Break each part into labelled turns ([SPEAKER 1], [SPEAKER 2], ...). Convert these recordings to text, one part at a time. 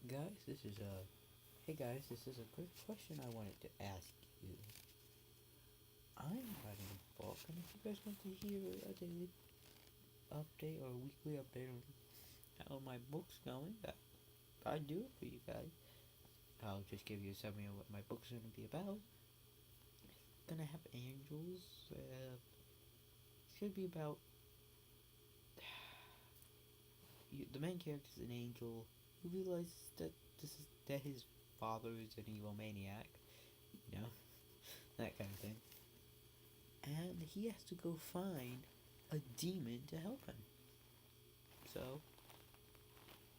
[SPEAKER 1] Guys, this is a Hey guys, this is a quick question I wanted to ask you. I'm writing a book, and if you guys want to hear a daily update or a weekly update on how my book's going, I do it for you guys. I'll just give you a summary of what my book's gonna be about. It's gonna have angels. It's gonna be about the main character is an angel who realizes that his father is an evil maniac. You know that kind of thing. And he has to go find a demon to help him. So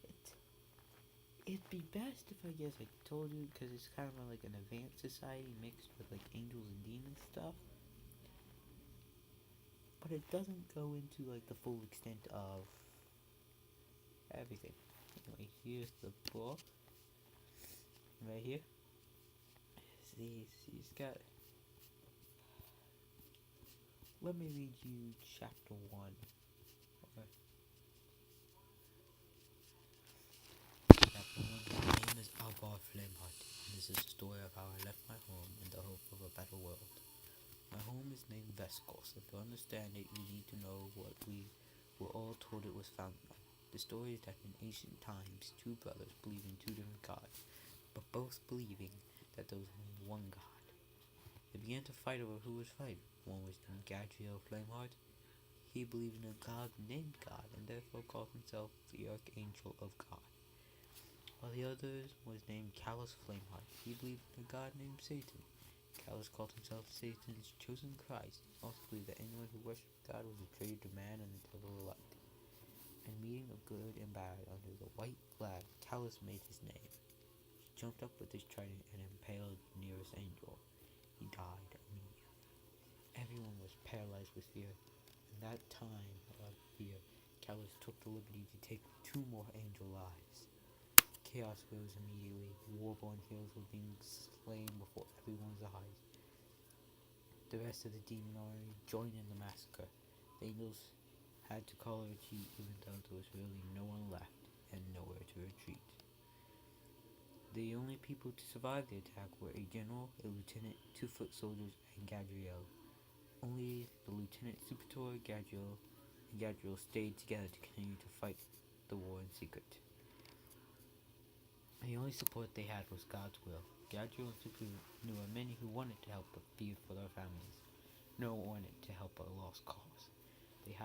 [SPEAKER 1] it it'd be best if I guess I told you because it's kind of like an advanced society mixed with like angels and demon stuff, but it doesn't go into like the full extent of everything. Anyway, here's the book right here. See, he's got. Let me read you chapter one. Okay. Chapter one. My name is Alvar Flameheart, and this is the story of how I left my home in the hope of a better world. My home is named Veskos, and to understand it, you need to know what we were all told it was founded on. The story is that in ancient times, two brothers believed in two different gods, but both believing that there was only one god. They began to fight over who was right. One was named Gadriel Flameheart. He believed in a god named God, and therefore called himself the Archangel of God. While the other was named Callus Flameheart. He believed in a god named Satan. Callus called himself Satan's chosen Christ, also believed that anyone who worshipped God was a traitor to man and the devil alike. And meeting of good and bad under the white flag, Callus made his name. He jumped up with his trident and impaled the nearest angel. He died immediately. Everyone was paralyzed with fear. In that time of fear, Callus took the liberty to take two more angel lives. Chaos rose immediately. Warborn heroes were being slain before everyone's eyes. The rest of the demon army joined in the massacre. The angels had to call a retreat even though there was really no one left and nowhere to retreat. The only people to survive the attack were a general, a lieutenant, 2 foot soldiers, and Gadriel. Only the lieutenant Supator, Gadriel, and Gadriel stayed together to continue to fight the war in secret. The only support they had was God's will. Gadriel and Supator knew of many who wanted to help but feared for their families. No one wanted to help a lost cause. They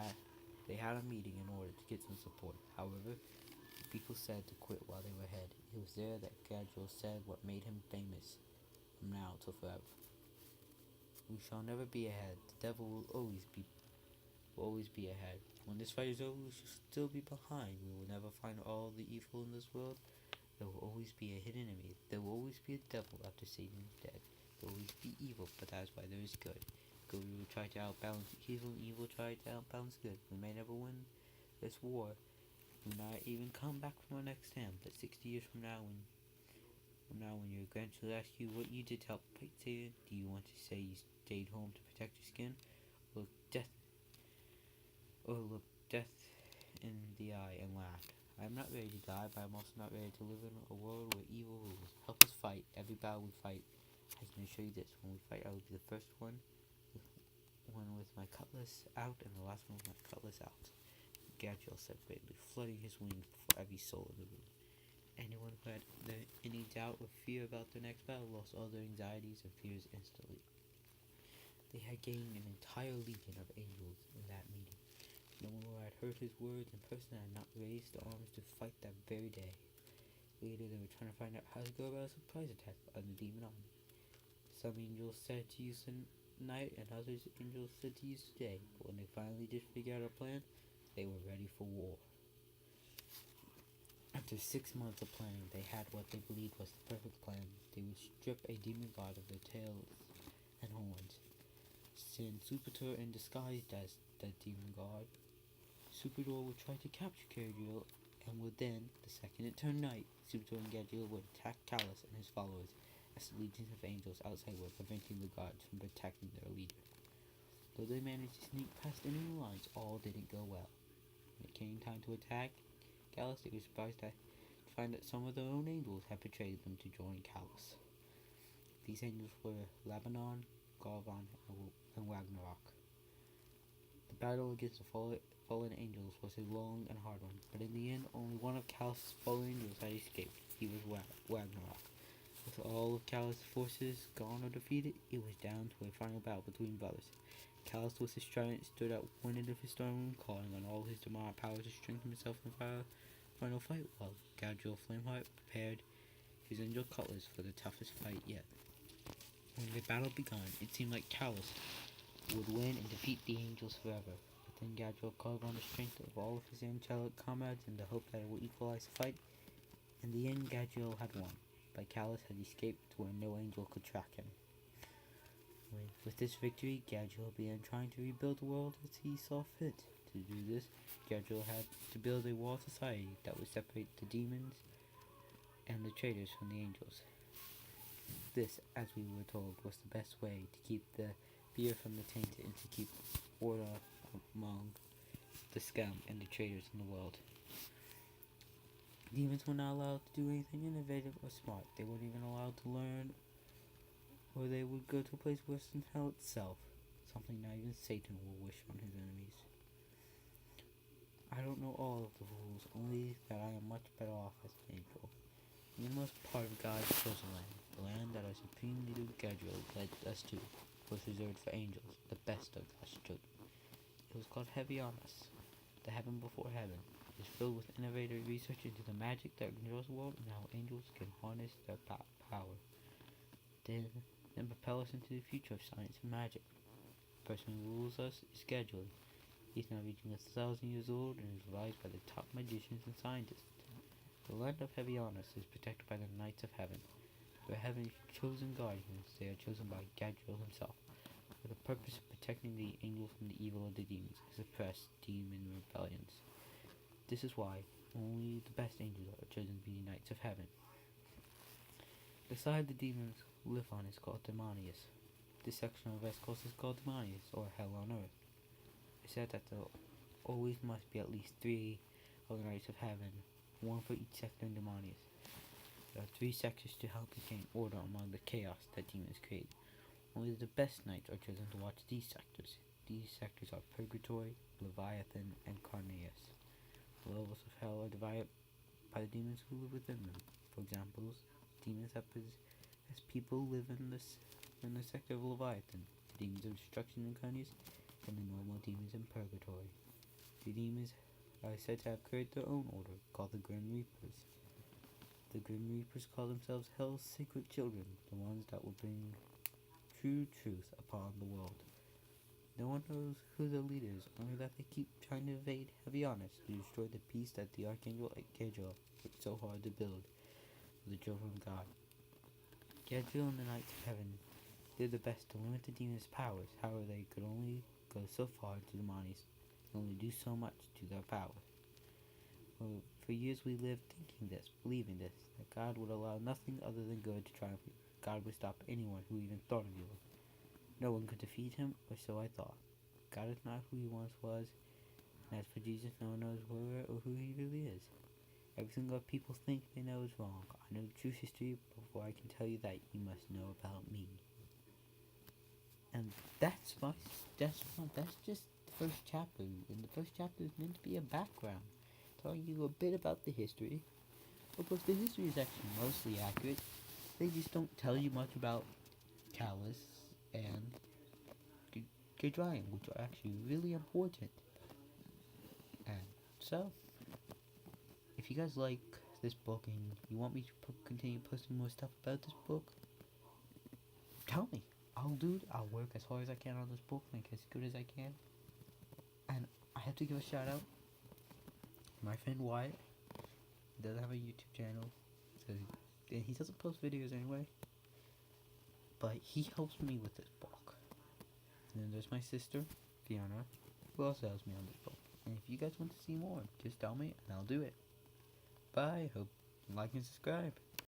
[SPEAKER 1] had a meeting in order to get some support. However, people said to quit while they were ahead. It was there that Gadriel said what made him famous, from now till forever. We shall never be ahead. The devil will always be ahead. When this fight is over, we shall still be behind. We will never find all the evil in this world. There will always be a hidden enemy. There will always be a devil after Satan is dead. There will always be evil, but that is why there is good. Good will try to outbalance evil, and evil try to outbalance good. We may never win this war. We may not even come back from our next stand, but 60 years from now, when your grandchildren ask you what you did to help fight Satan, do you want to say you stayed home to protect your skin, or look death in the eye and laughed? I am not ready to die, but I'm also not ready to live in a world where evil rules. Help us fight. Every battle we fight, I can assure you this: when we fight, I will be the first one with my cutlass out, and the last one with my cutlass out. Gadriel said bravely, flooding his wings before every soul in the room. Anyone who had any doubt or fear about their next battle lost all their anxieties and fears instantly. They had gained an entire legion of angels in that meeting. No one who had heard his words in person had not raised their arms to fight that very day. Later, they were trying to find out how to go about a surprise attack on the demon army. Some angels said to use tonight, and others angels said to use today. But when they finally did figure out a plan, they were ready for war. After 6 months of planning, they had what they believed was the perfect plan. They would strip a demon god of their tails and horns, send Supator in disguised as the demon god. Supator would try to capture Gadriel, and would then, the second it turned night, Supator and Gadriel would attack Callus and his followers, as the legions of angels outside were preventing the gods from protecting their leader. Though they managed to sneak past enemy lines, all didn't go well. When it came time to attack Callus, they were surprised to find that some of their own angels had betrayed them to join Callus. These angels were Lebanon, Garvan, and Ragnarok. The battle against the fallen angels was a long and hard one, but in the end, only one of Callus' fallen angels had escaped. He was Ragnarok. With all of Callus' forces gone or defeated, it was down to a final battle between brothers. Callus was his trident, stood at one end of his throne room, calling on all his demonic power to strengthen himself in the final fight, while Gadriel Flameheart prepared his angel cutlass for the toughest fight yet. When the battle began, it seemed like Callus would win and defeat the angels forever. But then Gadriel called on the strength of all of his angelic comrades in the hope that it would equalize the fight. In the end, Gadriel had won, but Callus had escaped to where no angel could track him. With this victory, Gadriel began trying to rebuild the world as he saw fit. To do this, Gadriel had to build a walled society that would separate the demons and the traitors from the angels. This, as we were told, was the best way to keep the pure from the tainted and to keep order among the scum and the traitors in the world. Demons were not allowed to do anything innovative or smart. They weren't even allowed to learn, or they would go to a place worse than hell itself, something not even Satan will wish on his enemies. I don't know all of the rules, only that I am much better off as an angel. The inmost part of God's chosen land, the land that our supreme leader Gadriel led us to, was reserved for angels, the best of God's children. It was called Heavionis, the heaven before heaven. It is filled with innovative research into the magic that controls the world and how angels can harness their power. Then propel us into the future of science and magic. The person who rules us is Gadriel. He is now reaching 1,000 years old and is advised by the top magicians and scientists. The land of Heavionis is protected by the Knights of Heaven. They are Heaven's chosen guardians. They are chosen by Gadriel himself, for the purpose of protecting the angels from the evil of the demons and suppress demon rebellions. This is why only the best angels are chosen to be Knights of Heaven. The side the demons live on is called Demonius. This section of Veskos is called Demonius, or Hell on Earth. It said that there always must be at least 3 of the Knights of Heaven, 1 for each sector in Demonius. There are 3 sectors to help maintain order among the chaos that demons create. Only the best knights are chosen to watch these sectors. These sectors are Purgatory, Leviathan, and Carneus. The levels of hell are divided by the demons who live within them. For example, demons that possess people live in the sector of Leviathan, the demons of destruction in Carneus, and the normal demons in Purgatory. The demons are said to have created their own order, called the Grim Reapers. The Grim Reapers call themselves Hell's sacred children, the ones that will bring true truth upon the world. No one knows who the leader is, only that they keep trying to invade Heavionis to destroy the peace that the Archangel Gadriel worked so hard to build for the children of God. Gadriel and the Knights of Heaven did their best to limit the demons' powers. However, they could only go so far to Demonius and only do so much to their power. For years we lived thinking this, believing this, that God would allow nothing other than good to triumph. God would stop anyone who even thought of evil. No one could defeat him, or so I thought. God is not who he once was, and as for Jesus, no one knows where or who he really is. Everything that people think they know is wrong. I know the true history, but before I can tell you that, you must know about me. And that's just the first chapter, and the first chapter is meant to be a background, telling you a bit about the history. Of course, the history is actually mostly accurate. They just don't tell you much about Callus and Gadriel, which are actually really important. And so, if you guys like this book and you want me to continue posting more stuff about this book, tell me. I'll do it. I'll work as hard as I can on this book, make it as good as I can. And I have to give a shout out to my friend Wyatt. He doesn't have a YouTube channel, so he doesn't post videos anyway. But he helps me with this book. And then there's my sister, Fiona, who also helps me on this book. And if you guys want to see more, just tell me and I'll do it. Bye. Hope you like and subscribe.